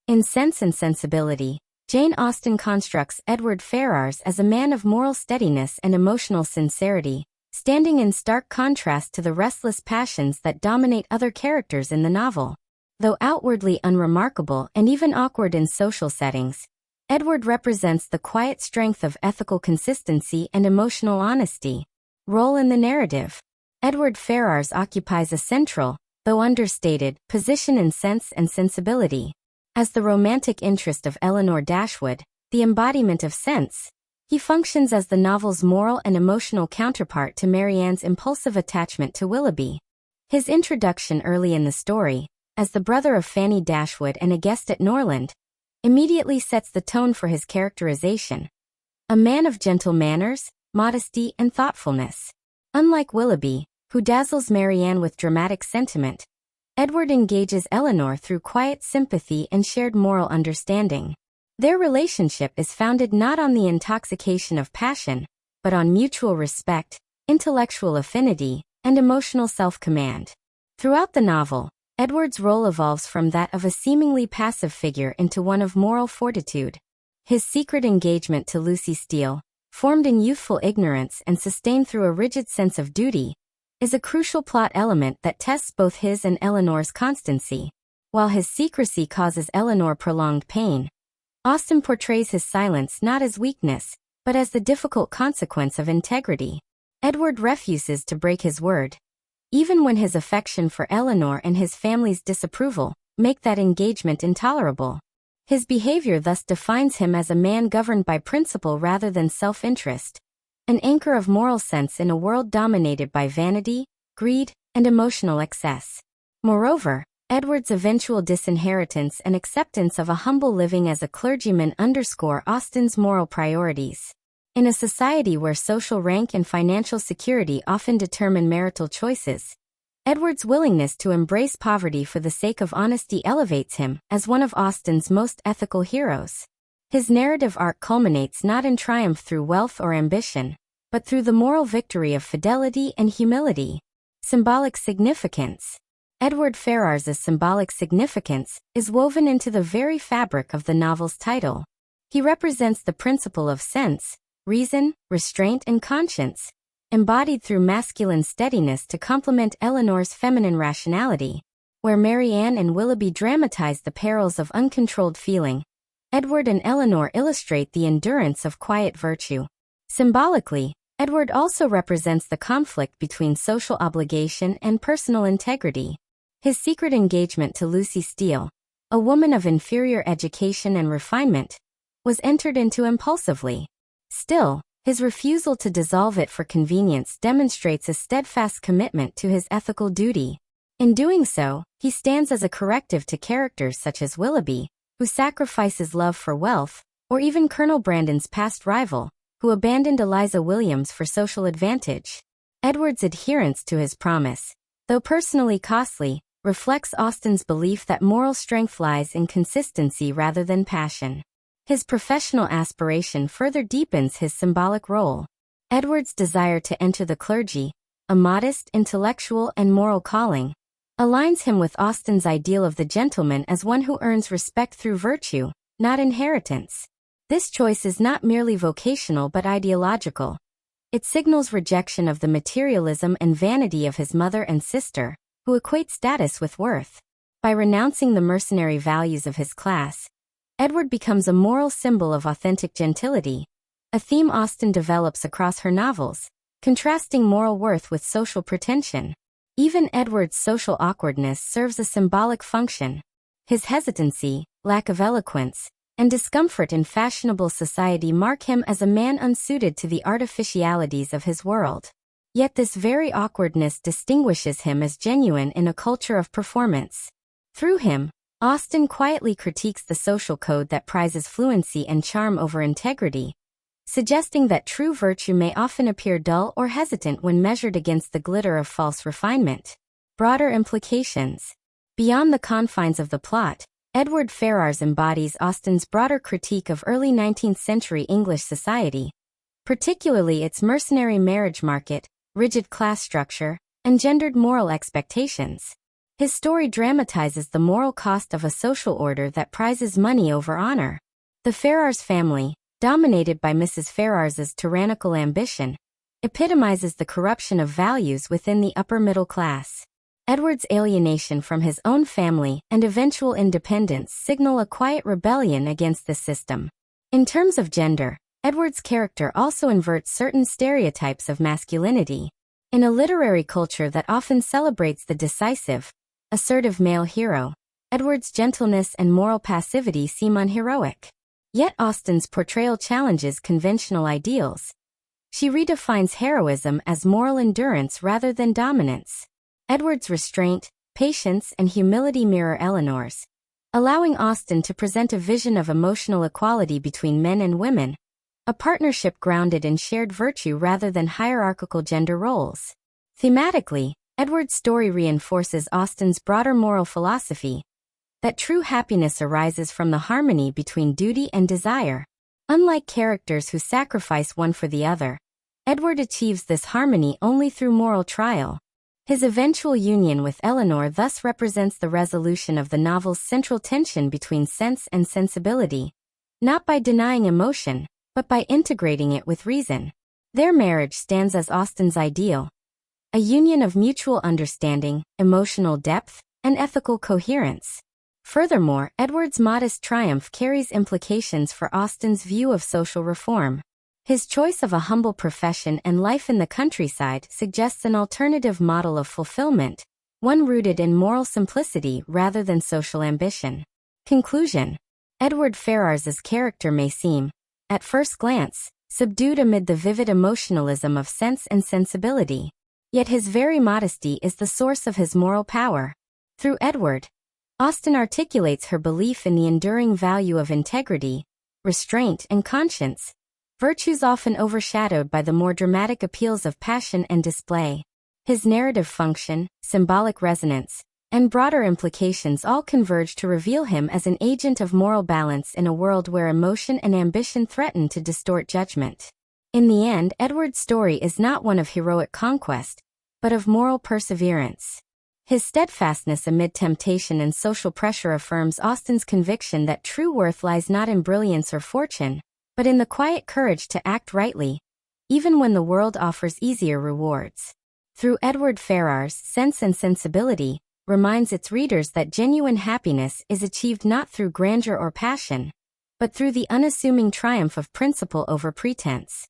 In Sense and Sensibility, Jane Austen constructs Edward Ferrars as a man of moral steadiness and emotional sincerity, standing in stark contrast to the restless passions that dominate other characters in the novel. Though outwardly unremarkable and even awkward in social settings, Edward represents the quiet strength of ethical consistency and emotional honesty. Role in the narrative. Edward Ferrars occupies a central, though understated, position in Sense and Sensibility. As the romantic interest of Elinor Dashwood, the embodiment of sense, he functions as the novel's moral and emotional counterpart to Marianne's impulsive attachment to Willoughby. His introduction early in the story, as the brother of Fanny Dashwood and a guest at Norland, immediately sets the tone for his characterization. A man of gentle manners, modesty, and thoughtfulness. Unlike Willoughby, who dazzles Marianne with dramatic sentiment, Edward engages Elinor through quiet sympathy and shared moral understanding. Their relationship is founded not on the intoxication of passion, but on mutual respect, intellectual affinity, and emotional self-command. Throughout the novel, Edward's role evolves from that of a seemingly passive figure into one of moral fortitude. His secret engagement to Lucy Steele, formed in youthful ignorance and sustained through a rigid sense of duty, is a crucial plot element that tests both his and Elinor's constancy. While his secrecy causes Elinor prolonged pain, Austen portrays his silence not as weakness, but as the difficult consequence of integrity. Edward refuses to break his word, even when his affection for Elinor and his family's disapproval make that engagement intolerable. His behavior thus defines him as a man governed by principle rather than self-interest, an anchor of moral sense in a world dominated by vanity, greed, and emotional excess. Moreover, Edward's eventual disinheritance and acceptance of a humble living as a clergyman underscore Austen's moral priorities. In a society where social rank and financial security often determine marital choices, Edward's willingness to embrace poverty for the sake of honesty elevates him as one of Austen's most ethical heroes. His narrative arc culminates not in triumph through wealth or ambition, but through the moral victory of fidelity and humility. Symbolic significance. Edward Ferrars's symbolic significance is woven into the very fabric of the novel's title. He represents the principle of sense, reason, restraint, and conscience, embodied through masculine steadiness to complement Elinor's feminine rationality. Where Marianne and Willoughby dramatize the perils of uncontrolled feeling, Edward and Elinor illustrate the endurance of quiet virtue. Symbolically, Edward also represents the conflict between social obligation and personal integrity. His secret engagement to Lucy Steele, a woman of inferior education and refinement, was entered into impulsively. Still, his refusal to dissolve it for convenience demonstrates a steadfast commitment to his ethical duty. In doing so, he stands as a corrective to characters such as Willoughby, who sacrifices love for wealth, or even Colonel Brandon's past rival, who abandoned Eliza Williams for social advantage. Edward's adherence to his promise, though personally costly, reflects Austen's belief that moral strength lies in consistency rather than passion. His professional aspiration further deepens his symbolic role. Edward's desire to enter the clergy, a modest, intellectual, and moral calling, aligns him with Austen's ideal of the gentleman as one who earns respect through virtue, not inheritance. This choice is not merely vocational but ideological. It signals rejection of the materialism and vanity of his mother and sister, who equate status with worth. By renouncing the mercenary values of his class, Edward becomes a moral symbol of authentic gentility, a theme Austen develops across her novels, contrasting moral worth with social pretension. Even Edward's social awkwardness serves a symbolic function. His hesitancy, lack of eloquence, and discomfort in fashionable society mark him as a man unsuited to the artificialities of his world. Yet this very awkwardness distinguishes him as genuine in a culture of performance. Through him, Austen quietly critiques the social code that prizes fluency and charm over integrity, suggesting that true virtue may often appear dull or hesitant when measured against the glitter of false refinement. Broader implications. Beyond the confines of the plot, Edward Ferrars embodies Austen's broader critique of early 19th century English society, particularly its mercenary marriage market, rigid class structure, and gendered moral expectations. His story dramatizes the moral cost of a social order that prizes money over honor. The Ferrars family, dominated by Mrs. Ferrars's tyrannical ambition, epitomizes the corruption of values within the upper middle class. Edward's alienation from his own family and eventual independence signal a quiet rebellion against the system. In terms of gender, Edward's character also inverts certain stereotypes of masculinity. In a literary culture that often celebrates the decisive, assertive male hero, Edward's gentleness and moral passivity seem unheroic. Yet Austen's portrayal challenges conventional ideals. She redefines heroism as moral endurance rather than dominance. Edward's restraint, patience, and humility mirror Eleanor's, allowing Austen to present a vision of emotional equality between men and women, a partnership grounded in shared virtue rather than hierarchical gender roles. Thematically, Edward's story reinforces Austen's broader moral philosophy, that true happiness arises from the harmony between duty and desire. Unlike characters who sacrifice one for the other, Edward achieves this harmony only through moral trial. His eventual union with Eleanor thus represents the resolution of the novel's central tension between sense and sensibility, not by denying emotion, but by integrating it with reason. Their marriage stands as Austen's ideal, a union of mutual understanding, emotional depth, and ethical coherence. Furthermore, Edward's modest triumph carries implications for Austen's view of social reform. His choice of a humble profession and life in the countryside suggests an alternative model of fulfillment, one rooted in moral simplicity rather than social ambition. Conclusion: Edward Ferrars's character may seem, at first glance, subdued amid the vivid emotionalism of Sense and Sensibility. Yet his very modesty is the source of his moral power. Through Edward, Austen articulates her belief in the enduring value of integrity, restraint, and conscience, virtues often overshadowed by the more dramatic appeals of passion and display. His narrative function, symbolic resonance, and broader implications all converge to reveal him as an agent of moral balance in a world where emotion and ambition threaten to distort judgment. In the end, Edward's story is not one of heroic conquest, but of moral perseverance. His steadfastness amid temptation and social pressure affirms Austen's conviction that true worth lies not in brilliance or fortune, but in the quiet courage to act rightly, even when the world offers easier rewards. Through Edward Ferrars, Sense and Sensibility reminds its readers that genuine happiness is achieved not through grandeur or passion, but through the unassuming triumph of principle over pretense.